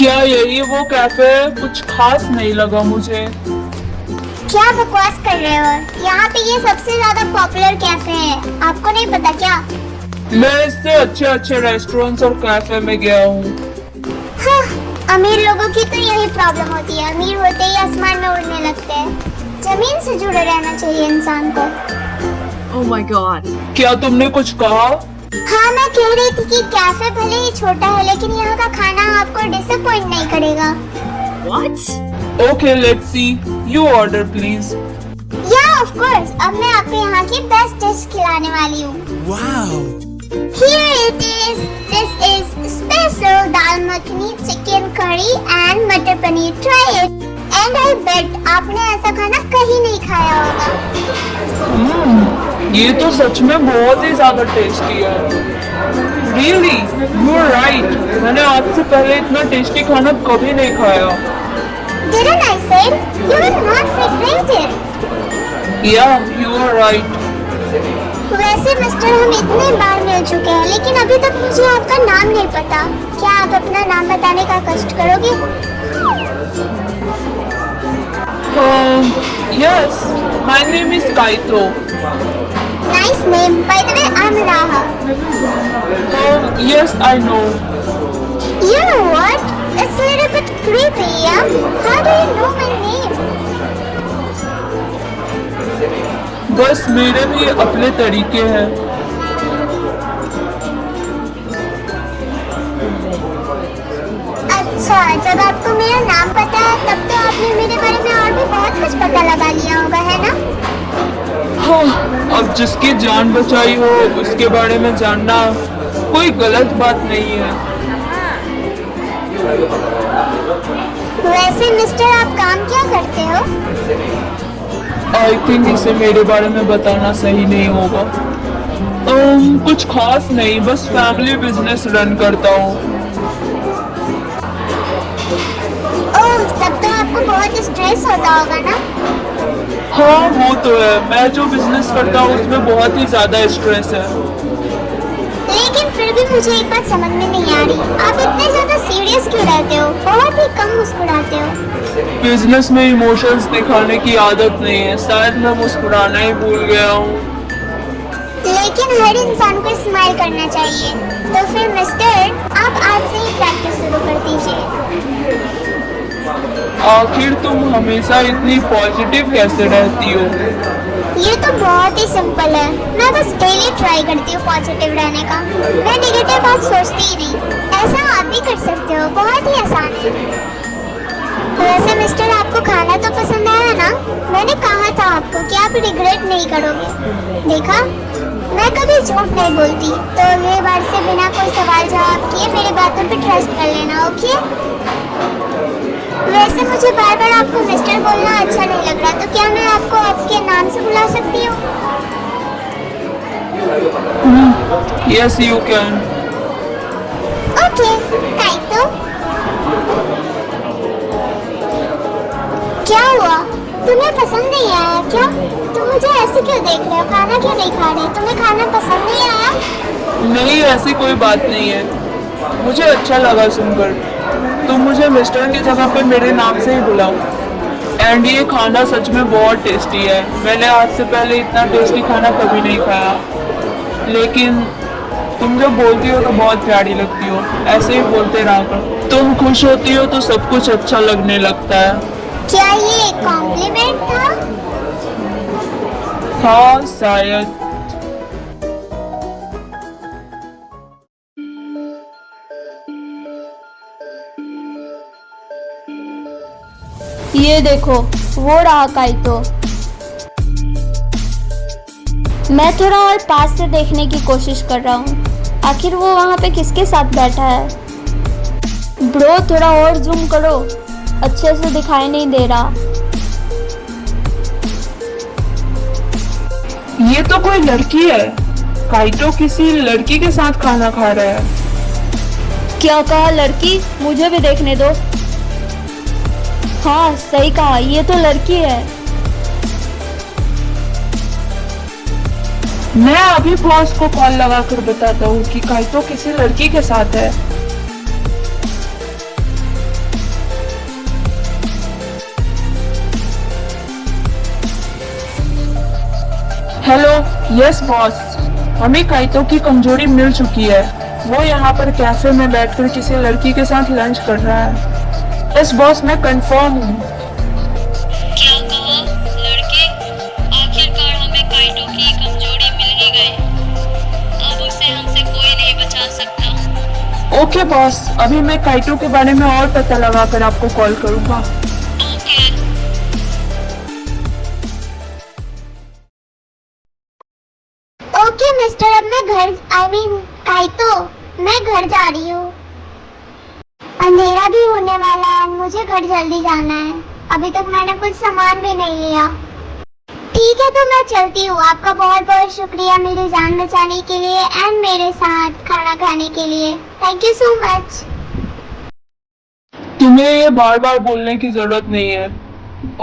क्या यही वो कैफे है? कुछ खास नहीं लगा मुझे। क्या बकवास कर रहे हो? यहाँ पे ये सबसे ज्यादा पॉपुलर कैफे है, आपको नहीं पता क्या? मैं इससे अच्छे अच्छे रेस्टोरेंट्स और कैफे में गया हूँ। हाँ, अमीर लोगों की तो यही प्रॉब्लम होती है, अमीर होते ही आसमान में उड़ने लगते हैं। जमीन से जुड़े रहना चाहिए इंसान को। Oh my god. क्या तुमने कुछ कहा? हाँ, मैं कह रही थी कि कैफे भले ही छोटा है लेकिन यहाँ का खाना आपको डिसअपॉइंट नहीं करेगा। What? Okay, let's see. You order please. या ऑफ कोर्स, अब मैं आपको यहाँ की बेस्ट डिश खिलाने वाली हूँ। Wow! Here it is. This is special dal makhani, chicken curry and मटर paneer. Try it. And I bet आपने ऐसा खाना कहीं नहीं खाया होगा। ये तो सच में बहुत ही ज्यादा टेस्टी है। Really? You are right. मैंने आज से पहले इतना टेस्टी खाना कभी नहीं खाया। Didn't I say you will not regret it? Yeah, you are right. वैसे मिस्टर, हम इतने बार मिल चुके हैं लेकिन अभी तक मुझे आपका नाम नहीं पता। क्या आप अपना नाम बताने का कष्ट करोगे? Yes, my name is Kaito. Nice name. By the way, I'm Raha. Yes, I know. You know what? It's a little bit creepy, yeah? How do you know my name? बस मेरे भी अपने तरीके हैं। अच्छा, जब आपको मेरा नाम पता है तब तो आपने मेरे बारे में और भी बहुत कुछ पता लगा लिया होगा, है ना? हाँ, अब जिसकी जान बचाई हो उसके बारे में जानना कोई गलत बात नहीं है। वैसे मिस्टर, आप काम क्या करते हो? आई थिंक इसे मेरे बारे में बताना सही नहीं होगा। कुछ खास नहीं, बस फैमिली बिजनेस रन करता हूँ। ओह, तब तो आपको बहुत स्ट्रेस होता होगा ना? हाँ, वो तो है। मैं जो बिजनेस करता हूँ उसमें बहुत ही ज्यादा स्ट्रेस है। लेकिन फिर भी मुझे एक बात समझ में नहीं आ रही, आप इतने ज्यादा सीरियस क्यों रहते हो? बहुत ही कम मुस्कुराते हो। बिजनेस में इमोशंस दिखाने की आदत नहीं है, शायद मैं मुस्कुराना ही भूल गया हूँ। लेकिन हर इंसान को स्माइल करना चाहिए। तो फिर मिस्टर, आप आज से ही प्रैक्टिस शुरू कर दीजिए। आखिर तुम हमेशा इतनी पॉजिटिव कैसे रहती हो? ये तो बहुत ही सिंपल है, मैं बस डेली ट्राई करती हूँ पॉजिटिव रहने का। मैं नेगेटिव बात सोचती ही नहीं। ऐसा आप भी कर सकते हो, बहुत ही आसान है। वैसे मिस्टर, आपको खाना तो पसंद आया ना? मैंने कहा था आपको कि आप रिग्रेट नहीं करोगे। देखा, मैं कभी झूठ नहीं बोलती। तो अगली बार से बिना कोई सवाल जवाब किए मेरी बातों पे ट्रस्ट कर लेना, ओके? वैसे मुझे बार बार आपको मिस्टर बोलना अच्छा नहीं लग रहा, तो क्या मैं आपको आपके नाम से बुला सकती हूँ? Yes, you can. ओके, काइतो। क्या हुआ? तुम्हें पसंद नहीं आया क्या? तुम मुझे ऐसे क्यों देख रहे हो? खाना क्यों नहीं खा रहे? तुम्हें खाना पसंद नहीं आया? नहीं, ऐसी कोई बात नहीं है। मुझे अच्छा लगा सुनकर। तुम मुझे मिस्टर की जगह पे मेरे नाम से ही बुलाओ। एंड ये खाना सच में बहुत टेस्टी है। मैंने आज से पहले इतना टेस्टी खाना कभी नहीं खाया। लेकिन तुम जब बोलती हो तो बहुत प्यारी लगती हो। ऐसे ही बोलते रहा करो। तुम खुश होती हो तो सब कुछ अच्छा लगने लगता है। क्या ये कॉम्प्लीमेंट था? हाँ, शायद। ये देखो, वो रहा काइतो। मैं थोड़ा और पास से देखने की कोशिश कर रहा हूँ। आखिर वो वहाँ पे किसके साथ बैठा है? ब्रो, थोड़ा और जूम करो, अच्छे से दिखाई नहीं दे रहा। ये तो कोई लड़की है। काइतो किसी लड़की के साथ खाना खा रहा है। क्या कहा? लड़की? मुझे भी देखने दो। हाँ, सही कहा, ये तो लड़की है। मैं अभी बॉस को कॉल लगाकर बताता हूँ कि काइतो किसी लड़की के साथ है। Hello, yes boss. हमें काइतो की कमजोरी मिल चुकी है। वो यहाँ पर कैफे में बैठकर किसी लड़की के साथ लंच कर रहा है। यस बॉस, मैं कंफर्म हूँ। क्या कहा लड़के? आखिरकार हमें काइटो की कमजोरी मिल ही गई। अब उसे हमसे कोई नहीं बचा सकता। ओके बॉस, अभी मैं काइतो के बारे में और पता लगाकर आपको कॉल करूँगा। ओके। ओके मिस्टर, अब मैं घर काइतो, मैं घर जा रही हूँ। अंधेरा भी होने वाला है, मुझे घर जल्दी जाना है। अभी तक मैंने कुछ सामान भी नहीं लिया। ठीक है, तो मैं चलती हूँ। आपका बहुत बहुत शुक्रिया मेरी जान बचाने के लिए एंड मेरे साथ खाना खाने के लिए। Thank you so much. तुम्हें ये बार बार बोलने की जरूरत नहीं है।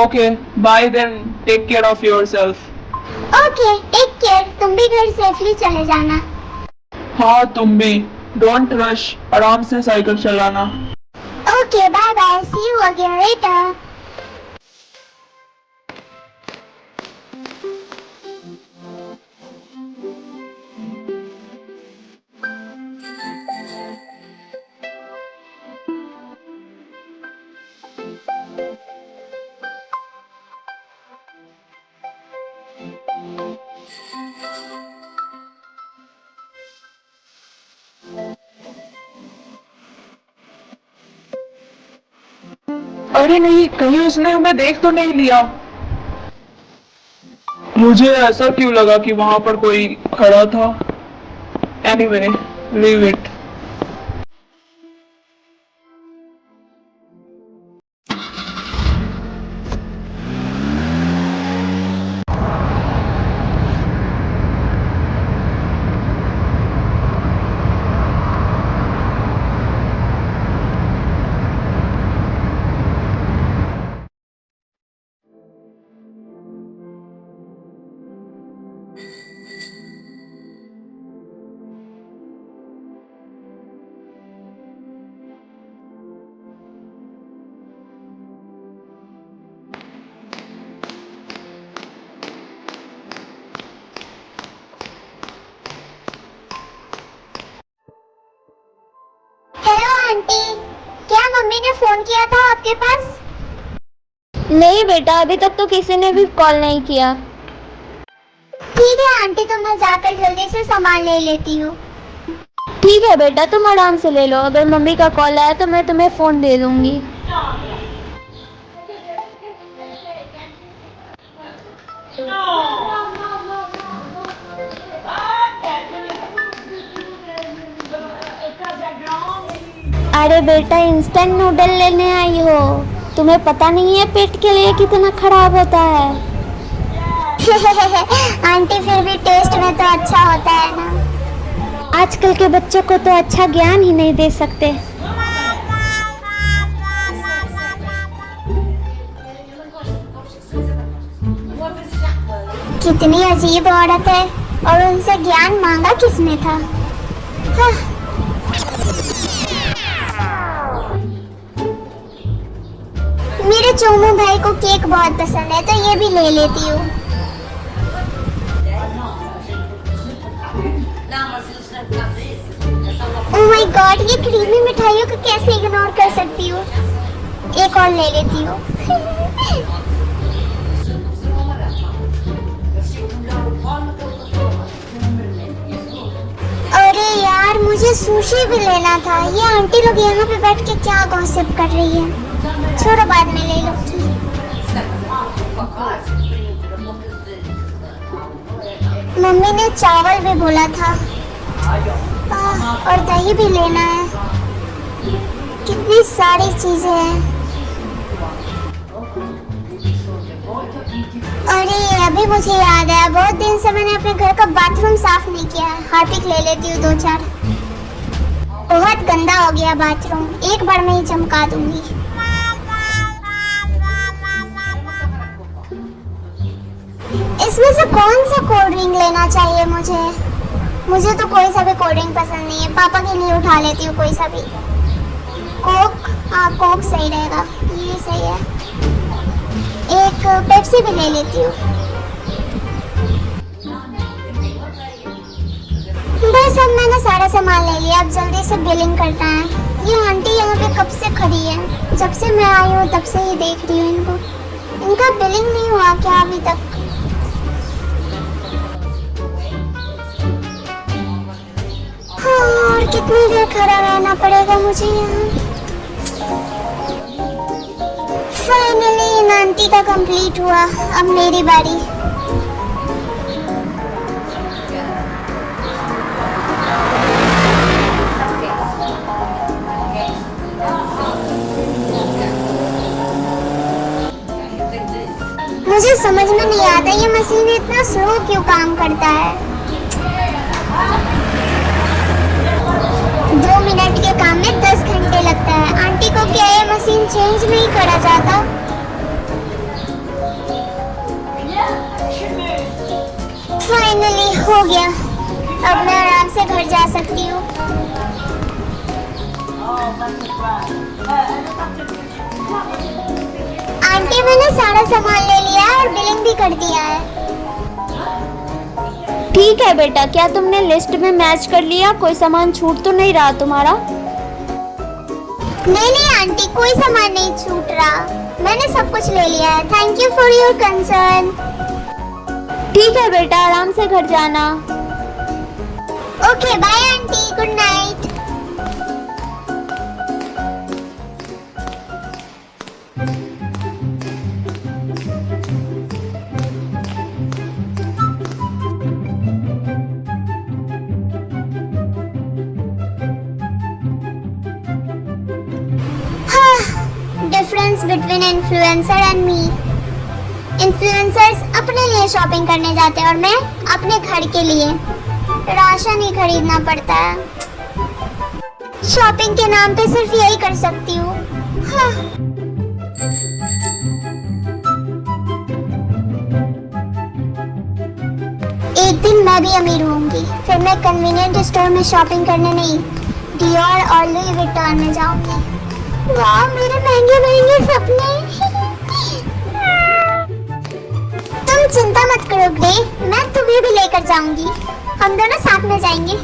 Okay, bye then, take care of yourself. Okay, take care. तुम भी घर सेफली चले जाना। हाँ, तुम भी। डोंट रश, आराम से साइकिल चलाना। Okay, bye bye, see you again later. अरे नहीं, कहीं उसने हमें देख तो नहीं लिया। मुझे ऐसा क्यों लगा कि वहां पर कोई खड़ा था। Anyway, leave it. Hello aunty, क्या मम्मी ने फोन किया था आपके पास? नहीं बेटा, अभी तक तो किसी ने भी कॉल नहीं किया। ठीक है आंटी, तो मैं जाकर जल्दी से सामान ले लेती हूँ। ठीक है बेटा, तुम आराम से ले लो। अगर मम्मी का कॉल आया तो मैं तुम्हें फ़ोन दे दूंगी। अरे बेटा, इंस्टेंट नूडल लेने आई हो? तुम्हें पता नहीं है पेट के लिए कितना खराब होता है। आंटी फिर भी टेस्ट में तो अच्छा होता है ना। आजकल के बच्चों को तो अच्छा ज्ञान ही नहीं दे सकते। कितनी अजीब औरत है, और उनसे ज्ञान मांगा किसने था? हाँ। मेरे चोमू भाई को केक बहुत पसंद है, तो ये भी ले लेती हूँ। ओह माय गॉड, ये क्रीमी मिठाइयों को कैसे इग्नोर कर सकती हूँ। एक और ले लेती हूँ। अरे यार, मुझे सुशी भी लेना था। ये आंटी लोग यहाँ पे बैठ के क्या गॉसिप कर रही है। छोड़ो, बाद में ले लूंगी। मम्मी ने चावल भी बोला था। और दही भी लेना है। कितनी सारी चीजें हैं। अरे अभी मुझे याद है, बहुत दिन से मैंने अपने घर का बाथरूम साफ नहीं किया है। हार्पिक ले लेती हूँ 2-4। बहुत गंदा हो गया बाथरूम, एक बार में ही चमका दूंगी। इसमें से कौन सा कोल्ड ड्रिंक लेना चाहिए मुझे? मुझे तो कोई सा भी कोल्ड ड्रिंक पसंद नहीं है। पापा के लिए उठा लेती हूँ कोई सा भी। कोक, हाँ कोक सही रहेगा, ये सही है। एक पेप्सी भी ले लेती हूँ। बस अब मैंने सारा सामान ले लिया, अब जल्दी से बिलिंग करना है। ये आंटी यहाँ पे कब से खड़ी है? जब से मैं आई हूँ तब से ही देख रही हूँ इनको। इनका बिलिंग नहीं हुआ क्या अभी तक? हाँ, और कितनी देर खड़ा रहना पड़ेगा मुझे यहाँ? फाइनली इन आंटी का कंप्लीट हुआ, अब मेरी बारी। मुझे समझ में नहीं आता ये मशीन इतना स्लो क्यों काम करता है। 2 मिनट के काम में 10 घंटे लगता है। आंटी को क्या ये मशीन चेंज नहीं करा जाता? फाइनली हो गया, अब मैं आराम से घर जा सकती हूँ। आंटी मैंने सारा सामान ले लिया है और बिलिंग भी कर दिया है। ठीक है बेटा, क्या तुमने लिस्ट में मैच कर लिया? कोई सामान छूट तो नहीं रहा तुम्हारा? नहीं नहीं आंटी, कोई सामान नहीं छूट रहा, मैंने सब कुछ ले लिया है। Thank you for your concern. ठीक है बेटा, आराम से घर जाना। Okay bye aunty, good night. Difference between influencer and me. Influencers अपने लिए शॉपिंग करने जाते हैं और मैं अपने घर के लिए राशन ही खरीदना पड़ता है। शॉपिंग के नाम पे सिर्फ यही कर सकती हूँ। हाँ। एक दिन मैं भी अमीर होंगी, फिर मैं कन्वीनियंट स्टोर में शॉपिंग करने नहीं, डियोर और लुई विटॉन में जाऊंगी। वाह, मेरे महंगे महंगे सपने। तुम चिंता मत करो ग्रे, मैं तुम्हें भी लेकर जाऊंगी। हम दोनों साथ में जाएंगे।